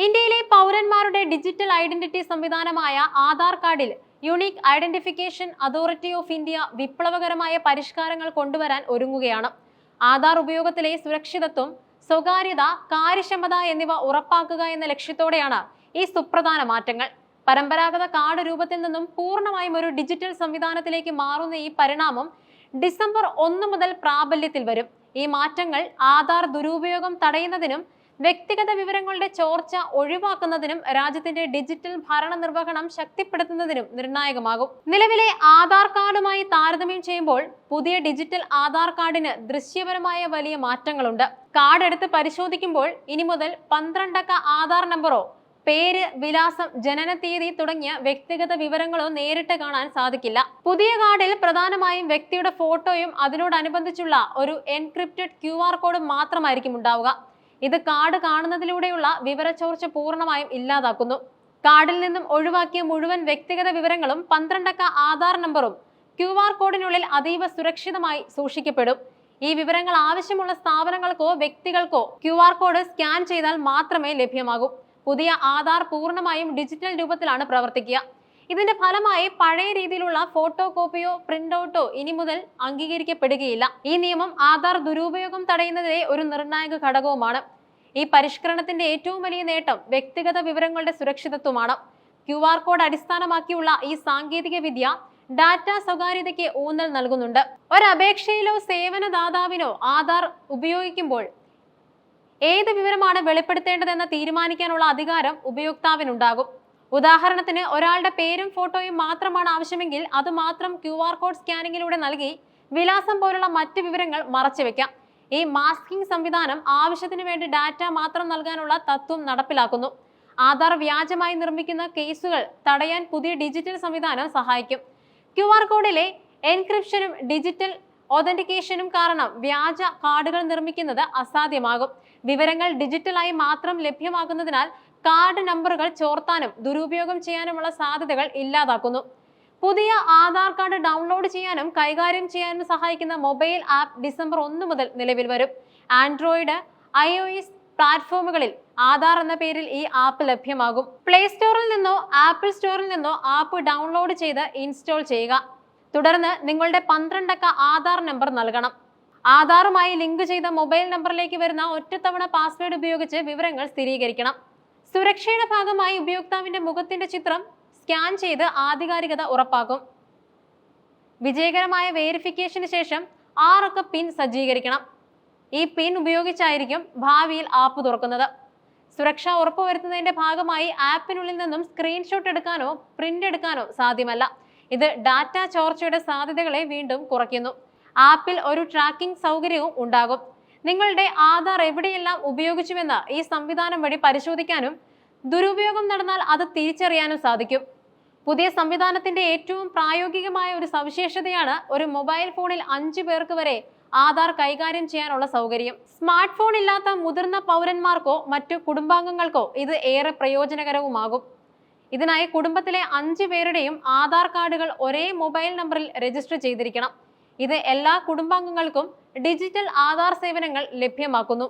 ഇന്ത്യയിലെ പൗരന്മാരുടെ digital identity സംവിധാനമായ ആധാർ കാർഡിൽ unique identification authority of India വിപ്ലവകരമായ പരിഷ്കാരങ്ങൾ കൊണ്ടുവരാൻ ഒരുങ്ങുകയാണ്. ആധാർ ഉപയോഗത്തിലെ സുരക്ഷിതത്വം, സ്വകാര്യത, കാര്യക്ഷമത എന്നിവ ഉറപ്പാക്കുക എന്ന ലക്ഷ്യത്തോടെയാണ് ഈ സുപ്രധാന മാറ്റങ്ങൾ. പരമ്പരാഗത കാർഡ് രൂപത്തിൽ നിന്നും പൂർണ്ണമായും ഒരു ഡിജിറ്റൽ സംവിധാനത്തിലേക്ക് മാറുന്ന ഈ പരിണാമം ഡിസംബർ 1 മുതൽ പ്രാബല്യത്തിൽ വരും. ഈ മാറ്റങ്ങൾ ആധാർ ദുരുപയോഗം തടയുന്നതിനും വ്യക്തിഗത വിവരങ്ങളുടെ ചോർച്ച ഒഴിവാക്കുന്നതിനും രാജ്യത്തിന്റെ ഡിജിറ്റൽ ഭരണനിർവഹണം ശക്തിപ്പെടുത്തുന്നതിനും നിർണായകമാകും. നിലവിലെ ആധാർ കാർഡുമായി താരതമ്യം ചെയ്യുമ്പോൾ പുതിയ ഡിജിറ്റൽ ആധാർ കാർഡിന് ദൃശ്യപരമായ വലിയ മാറ്റങ്ങളുണ്ട്. കാർഡ് എടുത്ത് പരിശോധിക്കുമ്പോൾ ഇനി മുതൽ 12 അക്ക ആധാർ നമ്പറോ പേര്, വിലാസം, ജനനതീയതി തുടങ്ങിയ വ്യക്തിഗത വിവരങ്ങളോ നേരിട്ട് കാണാൻ സാധിക്കില്ല. പുതിയ കാർഡിൽ പ്രധാനമായും വ്യക്തിയുടെ ഫോട്ടോയും അതിനോടനുബന്ധിച്ചുള്ള ഒരു എൻക്രിപ്റ്റഡ് QR കോഡും മാത്രമായിരിക്കും ഉണ്ടാവുക. ഇത് കാർഡ് കാണുന്നതിലൂടെയുള്ള വിവരച്ചോർച്ച പൂർണ്ണമായും ഇല്ലാതാക്കുന്നു. കാർഡിൽ നിന്നും ഒഴിവാക്കിയ മുഴുവൻ വ്യക്തിഗത വിവരങ്ങളും 12 അക്ക ആധാർ നമ്പറും QR കോഡിനുള്ളിൽ അതീവ സുരക്ഷിതമായി സൂക്ഷിക്കപ്പെടും. ഈ വിവരങ്ങൾ ആവശ്യമുള്ള സ്ഥാപനങ്ങൾക്കോ വ്യക്തികൾക്കോ QR കോഡ് സ്കാൻ ചെയ്താൽ മാത്രമേ ലഭ്യമാകൂ. പുതിയ ആധാർ പൂർണ്ണമായും ഡിജിറ്റൽ രൂപത്തിലാണ് പ്രവർത്തിക്കുക. ഇതിന്റെ ഫലമായി പഴയ രീതിയിലുള്ള ഫോട്ടോ കോപ്പിയോ പ്രിന്റ് ഔട്ടോ ഇനി മുതൽ അംഗീകരിക്കപ്പെടുകയില്ല. ഈ നിയമം ആധാർ ദുരുപയോഗം തടയുന്നതിലെ ഒരു നിർണായക ഘടകവുമാണ്. ഈ പരിഷ്കരണത്തിന്റെ ഏറ്റവും വലിയ നേട്ടം വ്യക്തിഗത വിവരങ്ങളുടെ സുരക്ഷിതത്വമാണ്. QR കോഡ് അടിസ്ഥാനമാക്കിയുള്ള ഈ സാങ്കേതിക വിദ്യ ഡാറ്റ സ്വകാര്യതയ്ക്ക് ഊന്നൽ നൽകുന്നുണ്ട്. ഒരപേക്ഷയിലോ സേവനദാതാവിനോ ആധാർ ഉപയോഗിക്കുമ്പോൾ ഏത് വിവരമാണ് വെളിപ്പെടുത്തേണ്ടതെന്ന് തീരുമാനിക്കാനുള്ള അധികാരം ഉപയോക്താവിനുണ്ടാകും. ഉദാഹരണത്തിന്, ഒരാളുടെ പേരും ഫോട്ടോയും മാത്രമാണ് ആവശ്യമെങ്കിൽ അത് മാത്രം QR കോഡ് സ്കാനിങ്ങിലൂടെ നൽകി വിലാസം പോലുള്ള മറ്റ് വിവരങ്ങൾ മറച്ചുവെക്കാം. ഈ മാസ്കിംഗ് സംവിധാനം ആവശ്യത്തിന് വേണ്ടി ഡാറ്റ മാത്രം നൽകാനുള്ള തത്വം നടപ്പിലാക്കുന്നു. ആധാർ വ്യാജമായി നിർമ്മിക്കുന്ന കേസുകൾ തടയാൻ പുതിയ ഡിജിറ്റൽ സംവിധാനം സഹായിക്കും. QR കോഡിലെ എൻക്രിപ്ഷനും ഡിജിറ്റൽ ഒതന്റിക്കേഷനും കാരണം വ്യാജ കാർഡുകൾ നിർമ്മിക്കുന്നത് അസാധ്യമാകും. വിവരങ്ങൾ ഡിജിറ്റലായി മാത്രം ലഭ്യമാകുന്നതിനാൽ കാർഡ് നമ്പറുകൾ ചോർത്താനും ദുരുപയോഗം ചെയ്യാനുമുള്ള സാധ്യതകൾ ഇല്ലാതാക്കുന്നു. പുതിയ ആധാർ കാർഡ് ഡൗൺലോഡ് ചെയ്യാനും കൈകാര്യം ചെയ്യാനും സഹായിക്കുന്ന മൊബൈൽ ആപ്പ് ഡിസംബർ 1 മുതൽ നിലവിൽ വരും. ആൻഡ്രോയിഡ്, iOS പ്ലാറ്റ്ഫോമുകളിൽ ആധാർ എന്ന പേരിൽ ഈ ആപ്പ് ലഭ്യമാകും. പ്ലേ സ്റ്റോറിൽ നിന്നോ ആപ്പിൾ സ്റ്റോറിൽ നിന്നോ ആപ്പ് ഡൗൺലോഡ് ചെയ്ത് ഇൻസ്റ്റാൾ ചെയ്യുക. തുടർന്ന് നിങ്ങളുടെ 12 അക്ക ആധാർ നമ്പർ നൽകണം. ആധാറുമായി ലിങ്ക് ചെയ്ത മൊബൈൽ നമ്പറിലേക്ക് വരുന്ന ഒറ്റത്തവണ പാസ്വേഡ് ഉപയോഗിച്ച് വിവരങ്ങൾ സ്ഥിരീകരിക്കണം. സുരക്ഷയുടെ ഭാഗമായി ഉപയോക്താവിന്റെ മുഖത്തിന്റെ ചിത്രം സ്കാൻ ചെയ്ത് ആധികാരികത ഉറപ്പാക്കും. വിജയകരമായ വേരിഫിക്കേഷന് ശേഷം 6 അക്ക പിൻ സജ്ജീകരിക്കണം. ഈ പിൻ ഉപയോഗിച്ചായിരിക്കും ഭാവിയിൽ ആപ്പ് തുറക്കുന്നത്. സുരക്ഷ ഉറപ്പുവരുത്തുന്നതിന്റെ ഭാഗമായി ആപ്പിനുള്ളിൽ നിന്നും സ്ക്രീൻഷോട്ട് എടുക്കാനോ പ്രിന്റ് എടുക്കാനോ സാധ്യമല്ല. ഇത് ഡാറ്റ ചോർച്ചയുടെ സാധ്യതകളെ വീണ്ടും കുറയ്ക്കുന്നു. ആപ്പിൽ ഒരു ട്രാക്കിംഗ് സൗകര്യവും ഉണ്ടാകും. നിങ്ങളുടെ ആധാർ എവിടെയെല്ലാം ഉപയോഗിച്ചുവെന്ന് ഈ സംവിധാനം വഴി പരിശോധിക്കാനും ദുരുപയോഗം നടന്നാൽ അത് തിരിച്ചറിയാനും സാധിക്കും. പുതിയ സംവിധാനത്തിന്റെ ഏറ്റവും പ്രായോഗികമായ ഒരു സവിശേഷതയാണ് ഒരു മൊബൈൽ ഫോണിൽ 5 പേർക്ക് വരെ ആധാർ കൈകാര്യം ചെയ്യാനുള്ള സൗകര്യം. സ്മാർട്ട് ഫോൺ ഇല്ലാത്ത മുതിർന്ന പൗരന്മാർക്കോ മറ്റു കുടുംബാംഗങ്ങൾക്കോ ഇത് ഏറെ പ്രയോജനകരവുമാകും. ഇതിനായി കുടുംബത്തിലെ 5 പേരുടെയും ആധാർ കാർഡുകൾ ഒരേ മൊബൈൽ നമ്പറിൽ രജിസ്റ്റർ ചെയ്തിരിക്കണം. ഇത് എല്ലാ കുടുംബാംഗങ്ങൾക്കും ഡിജിറ്റൽ ആധാർ സേവനങ്ങൾ ലഭ്യമാക്കുന്നു.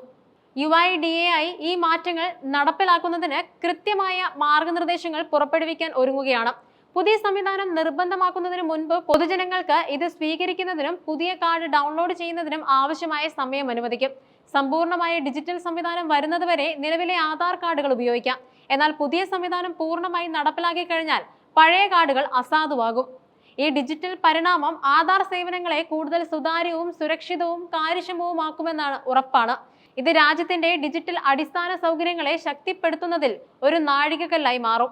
UIDAI ഈ മാറ്റങ്ങൾ നടപ്പിലാക്കുന്നതിന് കൃത്യമായ മാർഗനിർദ്ദേശങ്ങൾ പുറപ്പെടുവിക്കാൻ ഒരുങ്ങുകയാണ്. പുതിയ സംവിധാനം നിർബന്ധമാക്കുന്നതിന് മുൻപ് പൊതുജനങ്ങൾക്ക് ഇത് സ്വീകരിക്കുന്നതിനും പുതിയ കാർഡ് ഡൗൺലോഡ് ചെയ്യുന്നതിനും ആവശ്യമായ സമയം അനുവദിക്കും. സമ്പൂർണ്ണമായ ഡിജിറ്റൽ സംവിധാനം വരുന്നതുവരെ നിലവിലെ ആധാർ കാർഡുകൾ ഉപയോഗിക്കാം. എന്നാൽ പുതിയ സംവിധാനം പൂർണ്ണമായി നടപ്പിലാക്കി കഴിഞ്ഞാൽ പഴയ കാർഡുകൾ അസാധുവാകും. ഈ ഡിജിറ്റൽ പരിണാമം ആധാർ സേവനങ്ങളെ കൂടുതൽ സുതാര്യവും സുരക്ഷിതവും കാര്യക്ഷമവുമാക്കുമെന്നാണ് ഉറപ്പാണ്. ഇത് രാജ്യത്തിന്റെ ഡിജിറ്റൽ അടിസ്ഥാന സൗകര്യങ്ങളെ ശക്തിപ്പെടുത്തുന്നതിൽ ഒരു നാഴികക്കല്ലായി മാറും.